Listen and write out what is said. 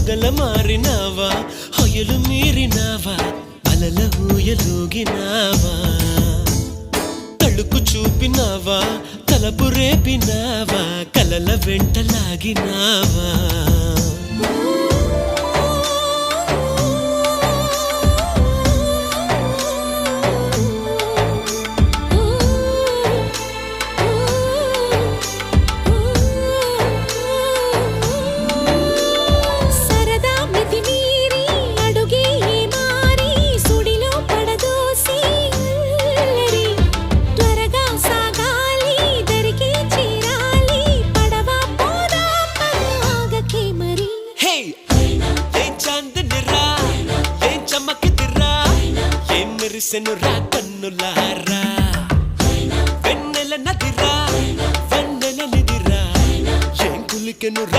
పొగల మారినావా హొయలు మీరినావా అలల ఊయలూగినావా తళుకు చూపినావా తలపు రేపినావా కలల వెంటలాగినావా మెరిసెనురా కన్నులారా వెన్నెల నదిరా వెన్నెల నిదిరా ఏం కులికెనురా